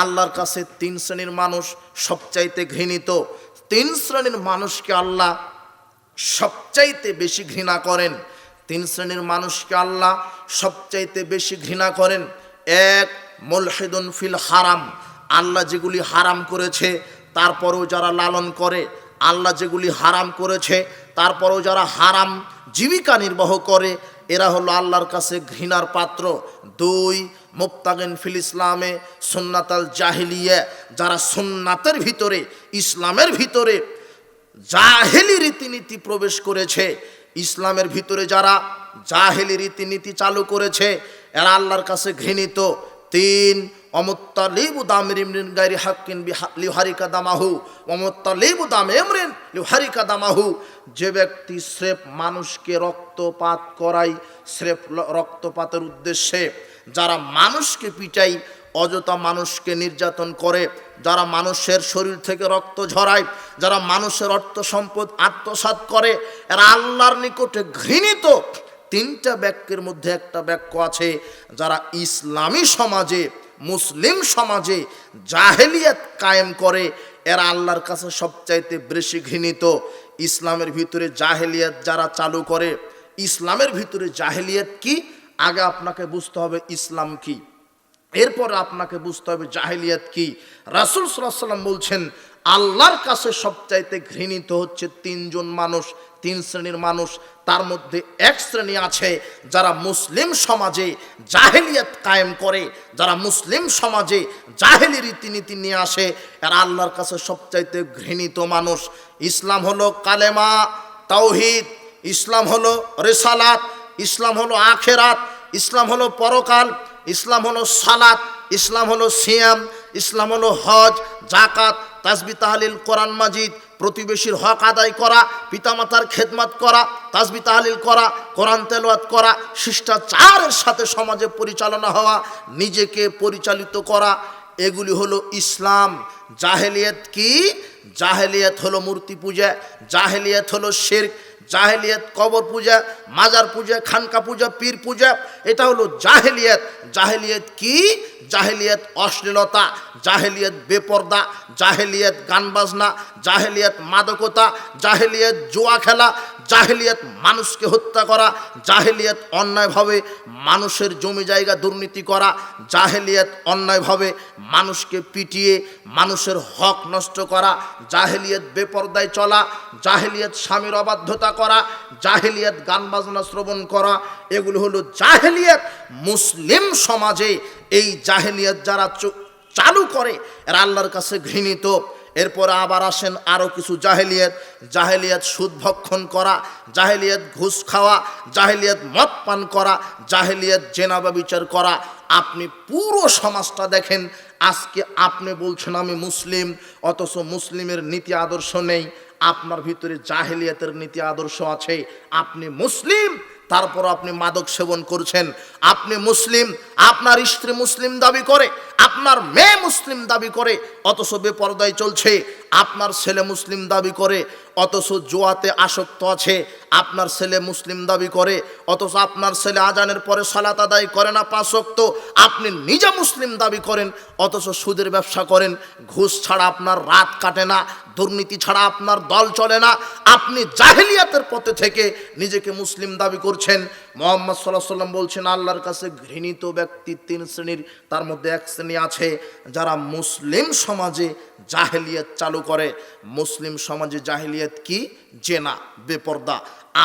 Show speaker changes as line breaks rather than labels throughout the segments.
আল্লাহর কাছে তিন শ্রেণীর মানুষ সবচাইতে ঘৃণিত। তিন শ্রেণীর মানুষকে আল্লাহ সবচাইতে বেশি ঘৃণা করেন। তিন শ্রেণীর মানুষকে আল্লাহ সবচাইতে বেশি ঘৃণা করেন। এক, মুলহিদুন ফিল হারাম, আল্লাহ যেগুলি হারাম করেছে তারপরেও যারা লালন করে, আল্লাহ যেগুলি হারাম করেছে তারপরেও যারা হারাম জীবিকা নির্বাহ করে, এরা হলো আল্লাহর কাছে ঘৃণার পাত্র। দুই, মুবতাগিন ফিল ইসলামে সুন্নাতাল জাহিলিয়া, যারা সুন্নাতের ভিতরে ইসলামের ভিতরে জাহেলি রীতিনীতি প্রবেশ করেছে, ইসলামের ভিতরে যারা জাহেলি রীতিনীতি চালু করেছে এরা আল্লাহর কাছে ঘৃণিত। তিন, অমুত্তালিবু দামিরিন গায়রি হাক্কিন লিহারিকা দামাহু অমুত্তালিবু দামিরিন লিহারিকা দামাহু, যে ব্যক্তি স্রেফ মানুষকে রক্তপাত করায়, স্রেফ রক্তপাতের উদ্দেশ্যে যারা মানুষকে পিটায়, অযথা মানুষকে নির্যাতন করে, যারা মানুষের শরীর থেকে রক্ত ঝরায়, যারা মানুষের অর্থ সম্পদ আত্মসাৎ করে, এরা আল্লাহর নিকটে ঘৃণিত। তিনটা বাক্যের মধ্যে একটা বাক্য আছে, যারা ইসলামী সমাজে মুসলিম সমাজে জাহেলিয়াত কায়েম করে এরা আল্লাহর কাছে সবচাইতে বেশি ঘৃণিত। ইসলামের ভিতরে জাহেলিয়াত যারা চালু করে, ইসলামের ভিতরে জাহেলিয়াত কি আগে আপনাকে বুঝতে হবে ইসলাম কি, এরপর আপনাকে বুঝতে হবে জাহেলিয়াত কি। রাসূল সাল্লাল্লাহু আলাইহি ওয়াসাল্লাম বলছেন আল্লাহর কাছে সবচাইতে ঘৃণিত হচ্ছে তিনজন মানুষ, তিন শ্রেণীর মানুষ। তার মধ্যে এক শ্রেণী আছে যারা মুসলিম সমাজে জাহেলিয়াত কায়েম করে, যারা মুসলিম সমাজে জাহেলি রীতিনীতি নিয়ে আসে, এরা আল্লাহর কাছে সবচাইতে ঘৃণিত মানুষ। ইসলাম হলো কালেমা তাওহীদ, ইসলাম হলো রিসালাত, ইসলাম হলো আখেরাত, ইসলাম হলো পরকাল, ইসলাম হলো সালাত, ইসলাম হলো সিয়াম, ইসলাম হলো হজ, জাকাত, তাসবিহ তাহলিল, কোরআন মাজিদ, প্রতিবেশীর হক আদায় করা, পিতামাতার খেদমত করা, তাসবিহ তাহলিল করা, কোরআন তেলাওয়াত করা, শিষ্টাচারের সাথে সমাজে পরিচালনা হওয়া, নিজেকে পরিচালিত করা, এগুলি হলো ইসলাম। জাহেলিয়াত কি? জাহেলিয়াত হলো মূর্তি পূজা, জাহেলিয়াত হলো শিরক, জাহেলিয়াত কবর পূজা, মাজার পূজা, খানকা পূজা, পীর পূজা, এটা হলো জাহেলিয়াত। জাহেলিয়াত কি? জাহেলিয়াত অশ্লীলতা, জাহেলিয়াত বেপর্দা, জাহেলিয়াত গান বাজনা, জাহেলিয়াত মাদকতা, জাহেলিয়াত জুয়া খেলা, জাহেলিয়াত মানুষকে হত্যা করা, জাহেলিয়াত অন্যায়ভাবে মানুষের জমি জায়গা দুর্নীতি করা, জাহেলিয়াত অন্যায়ভাবে মানুষকে পিটিয়ে মানুষের হক নষ্ট করা, জাহেলিয়াত বেপর্দায় চলা, জাহেলিয়াত স্বামীর অবাধ্যতা করা, জাহেলিয়াত গান বাজনা শ্রবণ করা, এগুলো হলো জাহেলিয়াত। মুসলিম সমাজে এই জাহেলিয়াত যারা চালু করে এরা আল্লাহর কাছে ঘৃণিত। এরপরে আবার আসেন আরও কিছু জাহেলিয়াত। জাহেলিয়াত সুদ ভক্ষণ করা, জাহেলিয়াত ঘুষ খাওয়া, জাহেলিয়াত মদ পান করা, জাহেলিয়াত জেনা ব্যভিচার করা। আপনি পুরো সমাজটা দেখেন, আজকে আপনি বলছেন আমি মুসলিম, অথচ মুসলিমের নীতি আদর্শ নেই। আপনার ভিতরে জাহেলিয়াতের নীতি আদর্শ আছে। আপনি মুসলিম, তারপর আপনি মাদক সেবন করছেন। আপনি মুসলিম, আপনার স্ত্রী মুসলিম দাবি করে, আপনার মেয়ে মুসলিম দাবি করে, অথচ বেপরদায় চলছে। আপনার ছেলে মুসলিম দাবি করে, অথচ জুয়াতে আসক্ত আছে। আপনার ছেলে মুসলিম দাবি করে, অথচ আপনার ছেলে আজানের পরে সালাত আদায় করে না 5 ওয়াক্ত। আপনি নিজে মুসলিম দাবি করেন, অথচ সুদের ব্যবসা করেন। ঘুষ ছাড়া আপনার রাত কাটে না, দুর্নীতি ছাড়া আপনার দল চলে না। আপনি জাহেলিয়াতের পথে থেকে নিজেকে মুসলিম দাবি করছেন। মুহাম্মদ সাল্লাল্লাহু আলাইহি ওয়াসাল্লাম বলছেন আল্লাহর কাছে ঘৃণিত ব্যক্তি 3 শ্রেণীর। তার মধ্যে এক শ্রেণী আছে যারা মুসলিম সমাজে জাহেলিয়াত চালু করে। মুসলিম সমাজে জাহেলিয়াত কি? জেনা, বেপর্দা।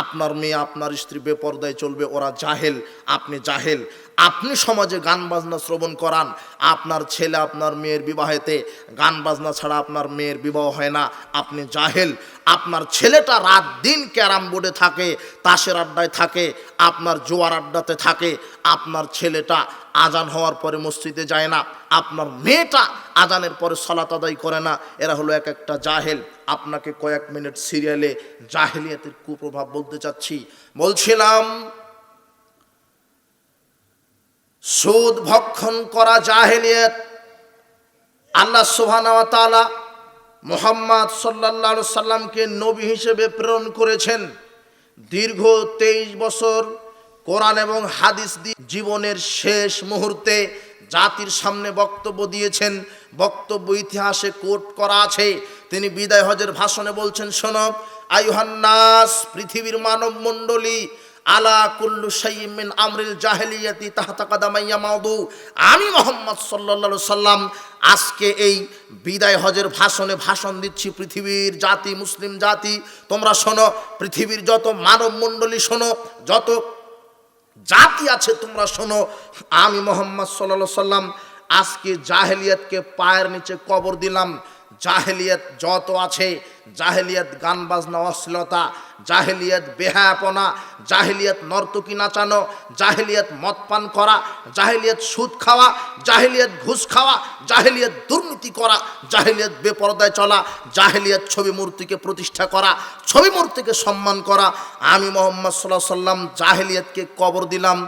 আপনার মেয়ে আপনার স্ত্রী বেপর্দায় চলবে, ওরা জাহেল, আপনি জাহেল। আপনি সমাজে গান বাজনা শ্রবণ করান, আপনার ছেলে আপনার মেয়ের বিবাহেতে গান বাজনা ছাড়া আপনার মেয়ের বিবাহ হয় না, আপনি জাহেল। আপনার ছেলেটা রাত দিন ক্যারাম বোর্ডে থাকে, তাসের আড্ডায় থাকে, আপনার জোয়ার আড্ডাতে থাকে। আপনার ছেলেটা আজান হওয়ার পরে মসজিদে যায় না, আপনার মেয়েটা আজানের পরে সালাত আদায় করে না। এরা হলো এক একটা জাহেল। আপনাকে কয়েক মিনিট সিরিয়ালে জাহেলিয়াতের কুপ্রভাব বলতে চাচ্ছি। বলছিলাম সুদ ভক্ষণ করা জাহেলিয়াত। আল্লাহ সুবহানাহু ওয়া তাআলা মুহাম্মদ সাল্লাল্লাহু আলাইহি সাল্লামকে নবী হিসেবে প্রেরণ করেছেন। দীর্ঘ 23 বছর কোরআন এবং হাদিস দিয়ে জীবনের শেষ মুহূর্তে জাতির সামনে বক্তব্য দিয়েছেন। বক্তব্য ইতিহাসে কোট করা আছে। তিনি বিদায় হজের ভাষণে বলছেন, শোনো আইয়ুহান নাস, পৃথিবীর মানব মণ্ডলী, আলা কুল্লু শাইইন মিন আমরিল জাহেলিয়াতি তাহতা কাদামাইয়া মাউদু। আমি মুহাম্মদ সাল্লাল্লাহু আলাইহি সাল্লাম আজকে এই বিদায় হজের ভাষণে ভাষণ দিচ্ছি পৃথিবীর জাতি, মুসলিম জাতি, তোমরা শোনো, পৃথিবীর যত মানব মণ্ডলী শোনো, যত জাতি আছে তোমরা শোনো, আমি মুহাম্মদ সাল্লাল্লাহু আলাইহি সাল্লাম আজকে জাহেলিয়াতকে পায়ের নিচে কবর দিলাম। জাহেলিয়াত যত আছে, জাহেলিয়াত গান বাজনা অশ্লীলতা, জাহেলিয়াত বেহায়াপনা, জাহেলিয়াত নর্তকী নাচানো, জাহেলিয়াত মদ পান করা, জাহেলিয়াত সুদ খাওয়া, জাহেলিয়াত ঘুষ খাওয়া, জাহেলিয়াত দুর্নীতি করা, জাহেলিয়াত বেপরদায় চলা, জাহেলিয়াত ছবি মূর্তিকে প্রতিষ্ঠা করা, ছবি মূর্তিকে সম্মান করা, আমি মুহাম্মদ সাল্লাল্লাহু আলাইহি সাল্লাম জাহেলিয়াতকে কবর দিলাম।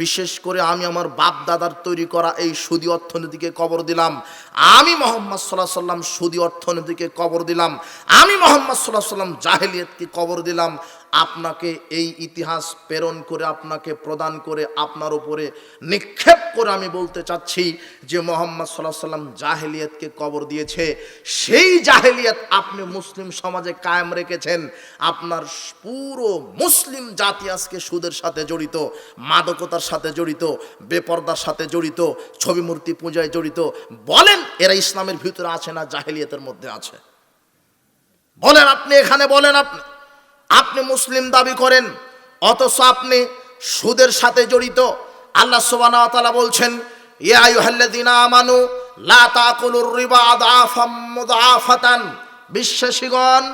বিশেষ করে আমি আমার বাপ দাদার তৈরি করা এই সুদী অর্থনীতিকে কবর দিলাম। আমি মুহাম্মদ সাল্লাল্লাহু আলাইহি সাল্লাম সুদী অর্থনীতিকে কবর দিলাম। আমি মুহাম্মদ সাল্লাল্লাহু আলাইহি সাল্লাম জাহেলিয়াতকে কবর দিলাম। আপনাকে এই ইতিহাস প্রেরণ করে, আপনাকে প্রদান করে, আপনার উপরে নিক্ষেপ করে আমি বলতে চাচ্ছি যে মুহাম্মদ সাল্লাল্লাহু আলাইহি সাল্লাম জাহেলিয়াতকে কবর দিয়েছে। সেই জাহেলিয়াত আপনি মুসলিম সমাজে কায়েম রেখেছেন। আপনার পুরো মুসলিম জাতি আজকে সুদের সাথে জড়িত, মাদকতার সাথে জড়িত, বেপরদার সাথে জড়িত, ছবি মূর্তি পূজায় জড়িত। বলেন এরা ইসলামের ভিতরে আছে না জাহেলিয়াতের মধ্যে আছে? বলেন আপনি, এখানে বলেন আপনি মুসলিম দাবি করেন, অথচ আপনি সুদের সাথে জড়িত। আল্লাহ সুবহানাহু ওয়া তাআলা বলছেন, ইয়া আইয়ুহাল্লাযীনা আমানু লা তাকুলুর রিবা আযআফাম মুযআফাতান। বিশ্বাসীগণ,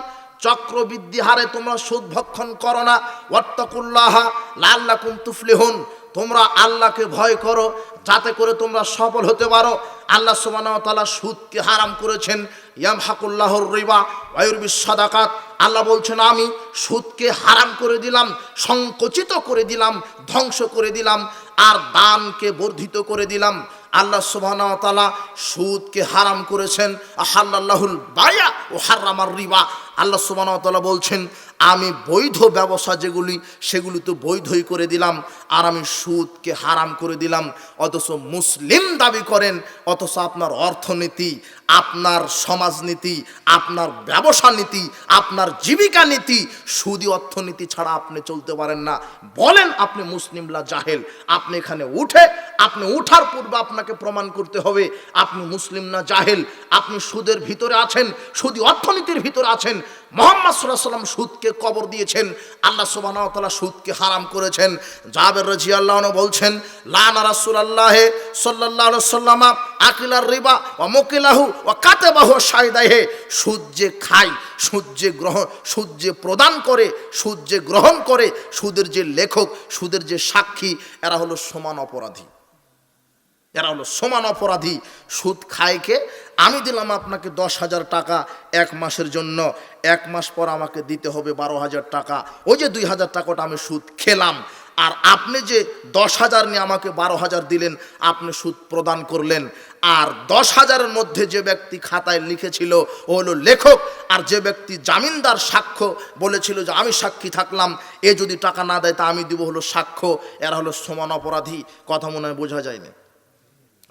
চক্রবৃদ্ধি হারে তোমরা সুদ ভক্ষণ করো না। ওয়াত্তাকুল্লাহা লাআল্লাকুম তুফলিহুন। তোমরা আল্লাহকে ভয় করো যাতে করে তোমরা সফল হতে পারো। আল্লাহ সুবহানাহু ওয়া তাআলা সুদকে হারাম করেছেন। ইয়ামহাকুল্লাহুর রিবা ওয়া ইউরবিস সাদাকাত। আল্লাহ বলছেন আমি সুদকে হারাম করে দিলাম, সংকুচিত করে দিলাম, ধ্বংস করে দিলাম, আর দানকে বর্ধিত করে দিলাম। আল্লাহ সুবহানাহু ওয়া তাআলা সুদকে হারাম করেছেন। আহাল্লাল্লাহুল বায়া ও হারামার রিবা। আল্লাহ সুবহানাহু ওয়া তাআলা বলছেন আমি বৈধ ব্যবসা যেগুলি সেগুলি তো বৈধই করে দিলাম, আর আমি সুদকে হারাম করে দিলাম। অথচ মুসলিম দাবি করেন, অথচ আপনার অর্থনীতি, আপনার সমাজনীতি, আপনার ব্যবসা নীতি, আপনার জীবিকা নীতি সুদী অর্থনীতি ছাড়া আপনি চলতে পারেন না। বলেন আপনি মুসলিমরা জাহেল। আপনি এখানে আপনি উঠার পূর্বে আপনাকে প্রমাণ করতে হবে আপনি মুসলিম না জাহেল। আপনি সুদের ভিতরে আছেন, সুদী অর্থনীতির ভিতরে আছেন। মুহাম্মদ সাল্লাল্লাহু আলাইহি সাল্লাম সুদকে কবর দিয়েছেন। আল্লাহ সুবহানাহু ওয়া তাআলা সুদকে হারাম করেছেন। জাবের রাদিয়াল্লাহু আনহু বলছেন, লানা রাসূলুল্লাহ সাল্লাল্লাহু আলাইহি ওয়াসাল্লাম আকিলার রিবা ওয়া মুকিলাহু ওয়া কাতাবাহু শাহিদাহে। সুদ যে খায়, সুদ যে গ্রহণ, সুদ যে প্রদান করে, সুদ যে গ্রহণ করে, সুদের যে লেখক, সুদের যে সাক্ষী, এরা হলো সমান অপরাধী। এরা হলো সমান অপরাধী। সুদ খায়কে আমি দিলাম আপনাকে 10,000 টাকা এক মাসের জন্য, এক মাস পর আমাকে দিতে হবে 12,000 টাকা। ওই যে 2,000 টাকাটা আমি সুদ খেলাম, আর আপনি যে 10,000 নিয়ে আমাকে 12,000 দিলেন, আপনি সুদ প্রদান করলেন। আর 10,000-এর মধ্যে যে ব্যক্তি খাতায় লিখেছিল ও হলো লেখক, আর যে ব্যক্তি জামিনদার সাক্ষ্য বলেছিল যে আমি সাক্ষী থাকলাম, এ যদি টাকা না দেয় তা আমি দিব হলো সাক্ষ্য। এরা হলো সমান অপরাধী। কথা মনে হয় বোঝা যায়নি?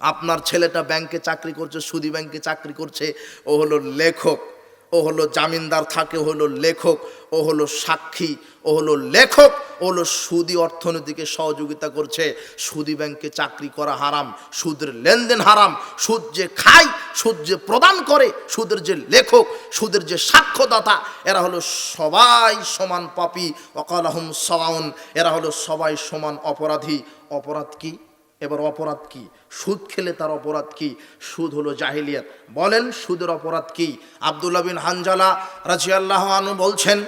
আপনার ছেলেটা ব্যাংকে চাকরি করছে, সুদী ব্যাংকে চাকরি করছে, ও হলো লেখক, ও হলো জামিনদার থাকে, ও হলো লেখক, ও হলো সাক্ষী, ও হলো লেখক, ও হলো সুদী অর্থনীতিকে সহযোগিতা করছে। সুদী ব্যাংকে চাকরি করা হারাম, সুদের লেনদেন হারাম। সুদ যে খায়, সুদ যে প্রদান করে, সুদের যে লেখক, সুদের যে সাক্ষ্যদাতা, এরা হলো সবাই সমান পাপী। ওয়াকালাহুম সাওয়াউন। এরা হলো সবাই সমান অপরাধী। অপরাধ কি? এবার অপরাধ কি? সুদ খেলে তার অপরাধ কি? সুদ হলো জাহিলিয়াত। বলেন সুদের অপরাধ কি? আব্দুল্লাহ বিন হানজালা রাদিয়াল্লাহু আনহু বলছেন,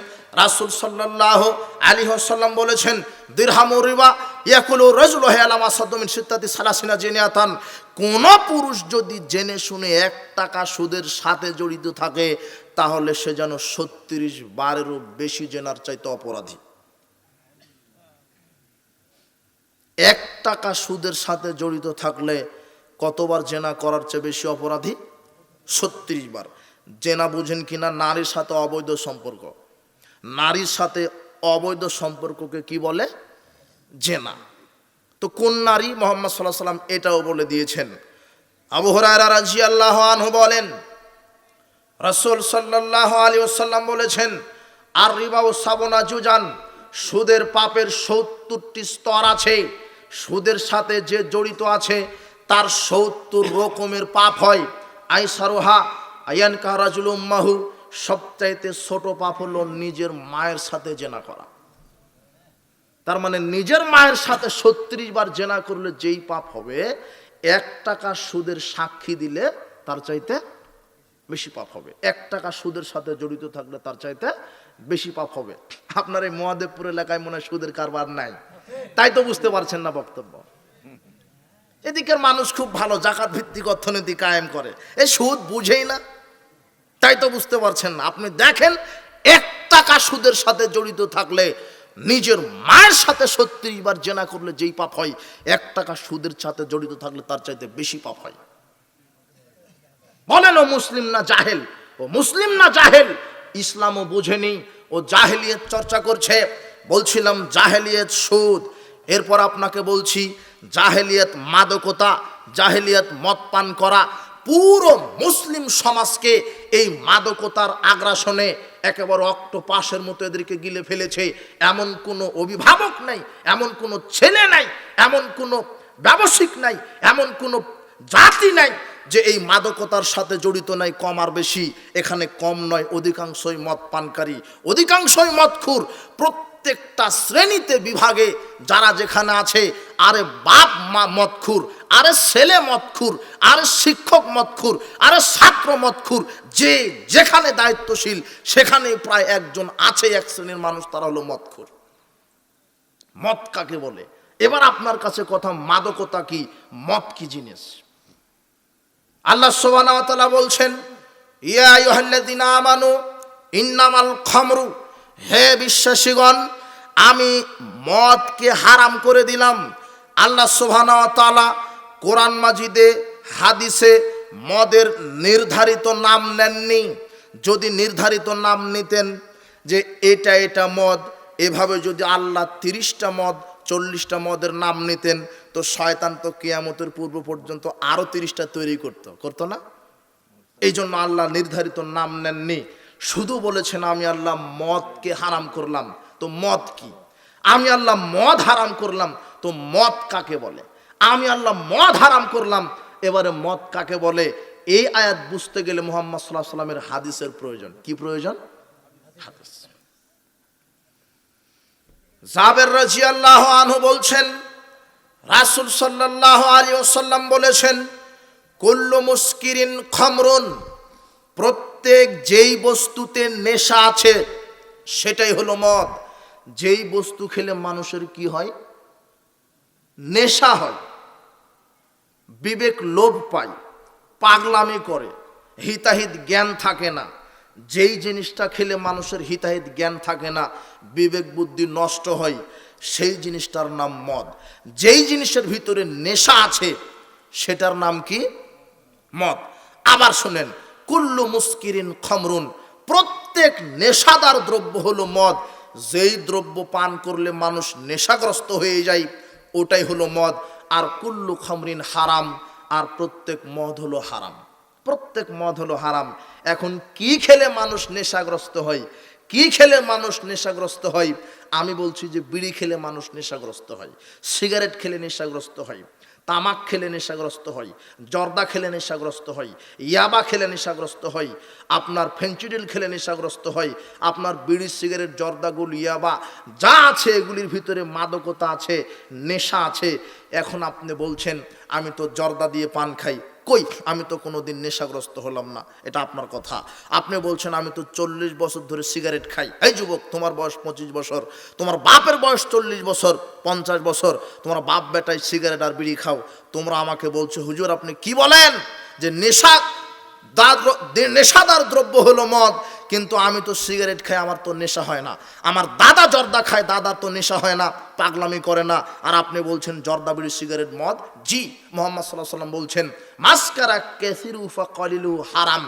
রাসূল সাল্লাল্লাহু আলাইহি ওয়াসাল্লাম বলেছেন, দিরহামু রিবা ইয়াকুলু রাজুলু আলা মা সাদ্দু মিন সিত্তাতি সালাসিনা জিনিয়াতান। কোন পুরুষ যদি জেনে শুনে 1 টাকা সুদের সাথে জড়িত থাকে, তাহলে সে যেন 36 বারেরও বেশি জেনার চাইতে অপরাধী। 1 টাকা সুদের সাথে জড়িত থাকলে কতবার জেনা করার চেয়ে বেশি অপরাধী? 36 বার। জেনা বুঝেন কিনা? নারীর সাথে অবৈধ সম্পর্ক। নারীর সাথে অবৈধ সম্পর্ককে কি বলে? জেনা। তো কোন নারী? মুহাম্মদ সাল্লাল্লাহু আলাইহি ওয়াসাল্লাম এটাও বলে দিয়েছেন। আবু হুরায়রা রাদিয়াল্লাহু আনহু বলেন, রাসূল সাল্লাল্লাহু আলাইহি ওয়াসাল্লাম বলেছেন, আর রিবা ও সাবনা জুজান, সুদের পাপের 70টি স্তর আছে। সুদের সাথে যে জড়িত আছে তার 70 রকমের পাপ হয়। আইসারুহা আয়ান কারাজুল উম্মাহু, সবচাইতে ছোট পাপ হলো নিজের মায়ের সাথে জেনা করা। তার মানে নিজের মায়ের সাথে 36 বার জেনা করলে যেই পাপ হবে, 1 টাকা সুদের সাক্ষী দিলে তার চাইতে বেশি পাপ হবে। 1 টাকা সুদের সাথে জড়িত থাকলে তার চাইতে বেশি পাপ হবে। আপনার এই মহাদেবপুর এলাকায় মনে হয় সুদের কারবার নাই, তাই তো বুঝতে পারছেন না বক্তব্য। এদিকের মানুষ খুব ভালো, জাকাত ভিত্তিক অর্থনীতি কায়েম করে, এই সুদ বুঝেই না, তাই তো বুঝতে পারছেন না। আপনি দেখেন, 1 টাকা সুদের সাথে জড়িত থাকলে, নিজের মায়ের সাথে 36 বার জেনা করলে যেই পাপ হয়, 1 টাকা সুদের সাথে জড়িত থাকলে তার চাইতে বেশি পাপ হয়। বলেন ও মুসলিম না জাহেল, ও মুসলিম না জাহেল, ইসলামও বুঝেনি, ও জাহেলিয়ত চর্চা করছে। বলছিলাম জাহেলিয়ত সুদ, এরপর আপনাকে বলছি জাহেলিয়ত মাদকতা, জাহেলিয়ত মদ পান করা। পুরো মুসলিম সমাজকে এই মাদকতার আগ্রাসনে একেবারে অক্টোপাসের মতো এদেরকে গিলে ফেলেছে। এমন কোনো অভিভাবক নাই, এমন কোনো ছেলে নাই, এমন কোনো ব্যবসায়িক নাই, এমন কোনো জাতি নাই যে এই মাদকতার সাথে জড়িত নাই। কম আর বেশি এখানে কম নয়, অধিকাংশই মদ পানকারী, অধিকাংশই মদখুর। প্রত্যেকটা শ্রেণীতে বিভাগে যারা যেখানে আছে, আরে বাপ মা মদখুর, আরে ছেলে মদখুর, আরে শিক্ষক মদখুর, আরে ছাত্র মদখুর, যে যেখানে দায়িত্বশীল সেখানে প্রায় একজন আছে, এক শ্রেণীর মানুষ, তারা হলো মদখুর। মদ কাকে বলে? এবার আপনার কাছে কথা, মাদকতা কি, মদ কি জিনিস? আল্লাহ সুবহানাহু ওয়া তাআলা বলছেন, ইয়া আইয়ুহাল্লাযিনা আমানু ইন্নামাল খামরু, হে বিশ্বাসীগণ, আমি মদকে হারাম করে দিলাম। আল্লাহ সুবহানাহু ওয়া তাআলা কোরআন মাজিদে, হাদিসে মদের নির্ধারিত নাম নেননি। যদি নির্ধারিত নাম নিতেন যে এটা এটা মদ, এভাবে যদি আল্লাহ 30টা মদ 40টা মদের নাম নিতেন, তো শয়তান তো কিয়ামতের পূর্ব পর্যন্ত আরো 30টা তৈরি করতো না। এই জন্য আল্লাহ নির্ধারিত নাম নেননি, শুধু বলেছেন আমি আল্লাহ মদকে হারাম করলাম। তো মদ কি? আমি আল্লাহ মদ হারাম করলাম, তো মদ কাকে বলে? আমি আল্লাহ মদ হারাম করলাম, এবারে মদ কাকে বলে? এই আয়াত বুঝতে গেলে মুহাম্মদ সাল্লাল্লাহু আলাইহি ওয়াসাল্লামের হাদিসের প্রয়োজন। কি প্রয়োজন? হাদিস। জাবের রাদিয়াল্লাহু আনহু বলছেন, রাসূল সাল্লাল্লাহু আলাইহি ওয়াসাল্লাম বলেছেন, কুল্লু মুসকিরিন খামরুন, প্রত্যেক যেই বস্তুতে নেশা আছে সেটাই হলো মদ। যেই বস্তু খেলে মানুষের কি হয়? নেশা হয়, বিবেক লোভ পায়, পাগলামি করে, হিতাহিত জ্ঞান থাকে না। যেই জিনিসটা খেলে মানুষের হিতাহিত জ্ঞান থাকে না, বিবেক বুদ্ধি নষ্ট হয়, সেই জিনিসটার নাম মদ। যেই জিনিসের ভিতরে নেশা আছে সেটার নাম কি? মদ। আবার শুনেন, কুল্লু মুসকিরিন খামরুন, প্রত্যেক নেশাদার দ্রব্য হলো মদ। যেই দ্রব্য পান করলে মানুষ নেশাগ্রস্ত হয়ে যায় ওটাই হলো মদ। আর কুল্লু খামরিন হারাম, আর প্রত্যেক মদ হলো হারাম, প্রত্যেক মদ হলো হারাম। এখন কি খেলে মানুষ নেশাগ্রস্ত হয়? কি খেলে মানুষ নেশাগ্রস্ত হয়? আমি বলছি যে বিড়ি খেলে মানুষ নেশাগ্রস্ত হয়, সিগারেট খেলে নেশাগ্রস্ত হয়, তামাক খেলে নেশাগ্রস্ত হয়, জর্দা খেলে নেশাগ্রস্ত হয়, ইয়াবা খেলে নেশাগ্রস্ত হয়, আপনার ফেন্সিডিল খেলে নেশাগ্রস্ত হয়। আপনার বিড়ি, সিগারেট, জর্দা, গুল, ইয়াবা যা আছে এগুলির ভিতরে মাদকতা আছে, নেশা আছে। এখন আপনি বলছেন আমি তো জর্দা দিয়ে পান খাই, কই আমি তো কোনোদিন নেশাগ্রস্ত হলাম না, এটা আপনার কথা। আপনি বলছেন আমি তো 40 বছর ধরে সিগারেট খাই। এই যুবক, তোমার বয়স 25 বছর, তোমার বাপের বয়স 40 বছর, 50 বছর, তোমার বাপ বেটায় সিগারেট আর বিড়ি খাও। তোমরা আমাকে বলছো হুজুর আপনি কি বলেন যে নেশাদার দ্রব্য হলো মদ, কিন্তু আমি তো সিগারেট খাই, আমার তো নেশা হয় না। আমার দাদা জর্দা খায়, দাদা তো নেশা হয় না, পাগলামি করে না, আর আপনি বলছেন জর্দা, বিড়ি, সিগারেট, মদ। জি, মুহাম্মদ সাল্লাল্লাহু আলাইহি ওয়াসাল্লাম বলছেন মাসকারা কাসিরু ফাকালিলু হারাম,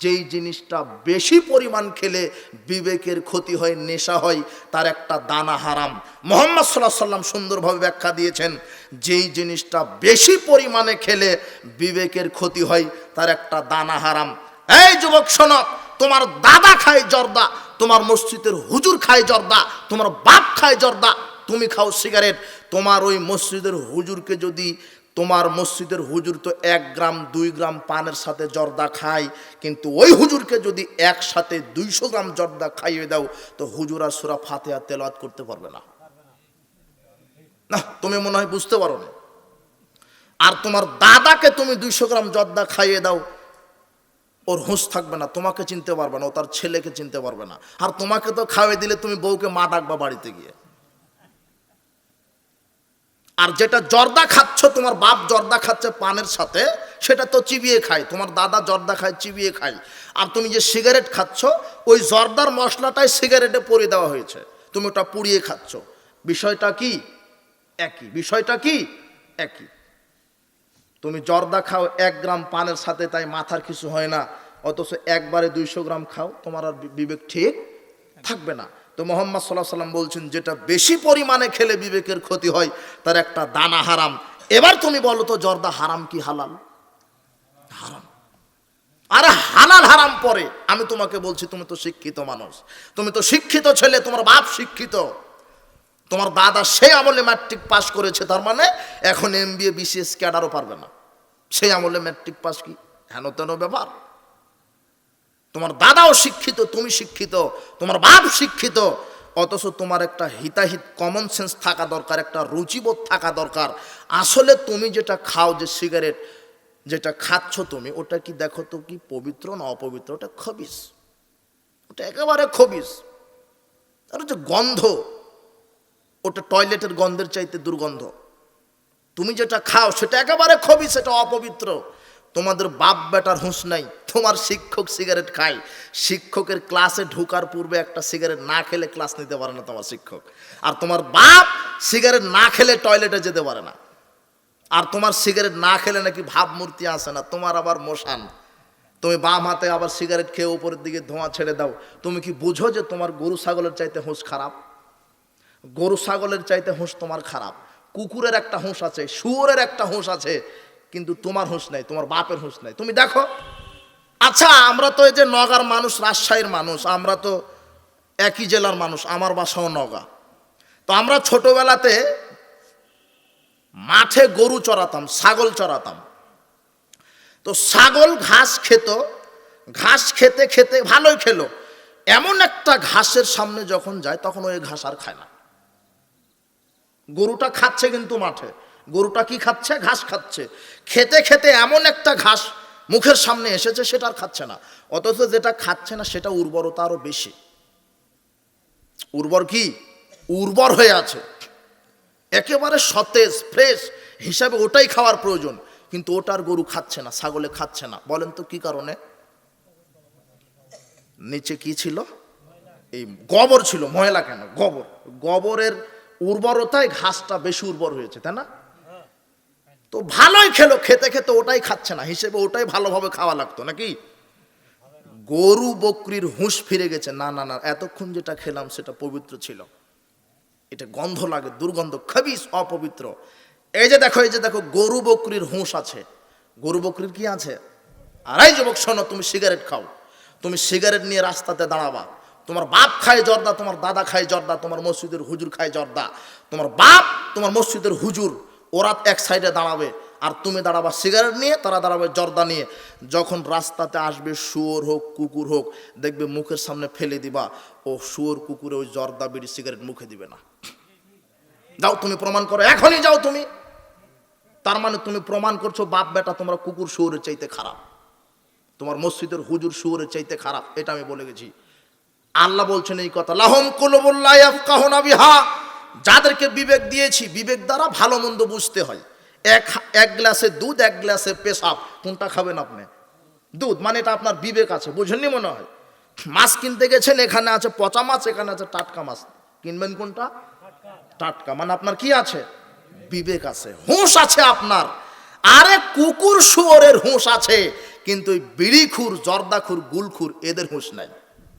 যেই জিনিসটা বেশি পরিমাণ খেলে বিবেকের ক্ষতি হয়, নেশা হয়, তার একটা দানা হারাম। মুহাম্মদ সাল্লাল্লাহু আলাইহি সাল্লাম সুন্দরভাবে ব্যাখ্যা দিয়েছেন, যেই জিনিসটা বেশি পরিমাণে খেলে বিবেকের ক্ষতি হয়, তার একটা দানা হারাম। এই যুবক শোনো, তোমার দাদা খায় জর্দা, তোমার মসজিদের হুজুর খায় জর্দা, তোমার বাপ খায় জর্দা, তুমি খাও সিগারেট। তোমার ওই মসজিদের হুজুরকে যদি, তোমার মসজিদের হুজুর তো 1 গ্রাম 2 গ্রাম পানের সাথে জর্দা খায়, কিন্তু ওই হুজুরকে যদি একসাথে 200 গ্রাম জর্দা খাইয়ে দাও, তো হুজুর আর সূরা ফাতিহা তেলাওয়াত করতে পারবে না। না, তুমি মনে হয় বুঝতে পারো না। আর তোমার দাদাকে তুমি 200 গ্রাম জর্দা খাইয়ে দাও, ওর হুঁশ থাকবে না, তোমাকে চিনতে পারবে না, ও তার ছেলেকে চিনতে পারবে না। আর তোমাকে তো খাওয়াই দিলে তুমি বউকে মা ডাকবা বাড়িতে গিয়ে। আর যেটা জর্দা খাচ্ছ, তোমার বাপ জর্দা খাচ্ছে পানের সাথে, সেটা তো চিবিয়ে খায়, তোমার দাদা জর্দা খায় চিবিয়ে খায়। আর তুমি যে সিগারেট খাচ্ছ, ওই জর্দার মশলাটাই সিগারেটে পরিয়ে দেওয়া হয়েছে, তুমি ওটা পুড়িয়ে খাচ্ছ। বিষয়টা কি একই, বিষয়টা কি একই। তুমি জর্দা খাও 1 গ্রাম পানের সাথে, তাই মাথার কিছু হয় না, অথচ একবারে 200 গ্রাম খাও, তোমার আর বিবেক ঠিক থাকবে না। তো মুহাম্মদ সাল্লাল্লাহু আলাইহি সাল্লাম বলছেন, যেটা বেশি পরিমাণে খেলে বিবেকের ক্ষতি হয়, তার একটা দানা হারাম। এবার তুমি বলো তো, জর্দা হারাম কি হালাল? হারাম। আরে হালাল হারাম পরে, আমি তোমাকে বলছি, তুমি তো শিক্ষিত মানুষ, তুমি তো শিক্ষিত ছেলে, তোমার বাপ শিক্ষিত, তোমার দাদা সেই আমলে ম্যাট্রিক পাস করেছে, তার মানে এখন MBA BCS ক্যাডারও পারবে না। সেই আমলে ম্যাট্রিক পাস কি হেন তেন ব্যাপার। তোমার দাদাও শিক্ষিত, তুমি শিক্ষিত, তোমার বাপ শিক্ষিত, অথচ তোমার একটা হিতাহিত কমন সেন্স থাকা দরকার, একটা রুচিবোধ থাকা দরকার। আসলে তুমি যেটা খাও, যে সিগারেট যেটা খাচ্ছ তুমি, ওটা কি দেখো তো কি পবিত্র না অপবিত্র? ওটা খবিস, ওটা একেবারে খবিস। আর যে গন্ধ, ওটা টয়লেটের গন্ধের চাইতে দুর্গন্ধ। তুমি যেটা খাও সেটা একেবারে খবিস, সেটা অপবিত্র। তোমাদের বাপ বেটার হুঁশ নাই। তোমার শিক্ষক সিগারেট খায়, শিক্ষকের ক্লাসে ঢোকার পূর্বে একটা সিগারেট না খেলে ক্লাস নিতে পারে না তোমার শিক্ষক। আর তোমার বাপ সিগারেট না খেলে টয়লেটে যেতে পারে না। আর তোমার সিগারেট না খেলে নাকি ভাবমূর্তি আসে না, তোমার আবার মশান। তুমি বাম হাতে আবার সিগারেট খেয়ে উপরের দিকে ধোঁয়া ছেড়ে দাও। তুমি কি বুঝো যে তোমার গরু ছাগলের চাইতে হুঁশ খারাপ? গরু ছাগলের চাইতে হুঁশ তোমার খারাপ। কুকুরের একটা হুঁশ আছে, শুয়োরের একটা হুঁশ আছে, কিন্তু তোমার হুঁশ নাই, তোমার বাপের হুঁশ নাই। তুমি দেখো, আচ্ছা আমরা তো এই যে নগার মানুষ, রাজশাহীর মানুষ, আমরা তো একই জেলার মানুষ, আমার বাসাও নগা। তো আমরা ছোটবেলাতে মাঠে গরু চড়াতাম, ছাগল চড়াতাম। তো ছাগল ঘাস খেত, ঘাস খেতে খেতে ভালোই খেলো, এমন একটা ঘাসের সামনে যখন যায়, তখন ওই ঘাস আর খায় না। গরুটা খাচ্ছে কিন্তু মাঠে, গরুটা কি খাচ্ছে? ঘাস খাচ্ছে। খেতে খেতে এমন একটা ঘাস মুখের সামনে এসেছে, সেটা আর খাচ্ছে না। অথচ যেটা খাচ্ছে না সেটা উর্বরতা আরো বেশি। উর্বর কি? উর্বর হয়ে আছে, একেবারে সতেজ ফ্রেশ হিসাবে ওটাই খাওয়ার প্রয়োজন, কিন্তু ওটার গরু খাচ্ছে না, ছাগলে খাচ্ছে না। বলেন তো কি কারণে? নিচে কি ছিল? এই গোবর ছিল। ময়লা কেন? গোবর। গোবরের উর্বরতায় ঘাসটা বেশি উর্বর হয়েছে, তাই না? তো ভালোই খেলো, খেতে খেতে ওটাই খাচ্ছে না, হিসেবে ওটাই ভালোভাবে খাওয়া লাগতো নাকি? গরু বকরির হুঁশ ফিরে গেছে, না না না, এতক্ষণ যেটা খেলাম সেটা পবিত্র ছিল, এটা গন্ধ লাগে, দুর্গন্ধ, খবিস, অপবিত্র। এই যে দেখো, এই যে দেখো, গরু বকরির হুঁশ আছে। গরু বকরির কি আছে? আর এই যুবক শোনো, তুমি সিগারেট খাও, তুমি সিগারেট নিয়ে রাস্তাতে দাঁড়াবা, তোমার বাপ খায় জর্দা, তোমার দাদা খায় জর্দা, তোমার মসজিদের হুজুর খায় জর্দা, তোমার বাপ, তোমার মসজিদের হুজুর, ওরা এক সাইডে দাঁড়াবে, আর তুমি দাঁড়াবা সিগারেট নিয়ে, তারা দাঁড়াবে জর্দা নিয়ে। যখন রাস্তাতে আসবে শুয়োর হোক কুকুর হোক, দেখবে মুখের সামনে ফেলে দিবা, ও শুয়োর কুকুরে ওই জর্দা বিড়ি সিগারেট মুখে দিবে না। যাও তুমি প্রমাণ করো, এখনই যাও তুমি। তার মানে তুমি প্রমাণ করছো বাপ বেটা তোমরা কুকুর শুয়োরের চাইতে খারাপ, তোমার মসজিদের হুজুর শুয়োরের চাইতে খারাপ। এটা আমি বলে গেছি। আল্লাহ বলছেন এই কথা, লাহুম কুলুবুন লা ইয়াফকাহুনা বিহা, যাদেরকে বিবেক দিয়েছি, বিবেক দ্বারা ভালো মন্দ বুঝতে হয়। এক গ্লাসে দুধ, এক গ্লাসে পেশাব, কোনটা খাবেন আপনি? দুধ, মানে এটা আপনার বিবেক আছে, বুঝেননি মনে হয়। মাছ কিনতে গেছেন, এখানে আছে পচা মাছ, এখানে আছে টাটকা মাছ, কিনবেন কোনটা? টাটকা। মানে আপনার কি আছে? বিবেক আছে, হুঁশ আছে আপনার। আরে কুকুর শুয়োরের হুঁশ আছে, কিন্তু ওই বিড়িখুর, জর্দাখুর, গুলখুর এদের হুঁশ নাই।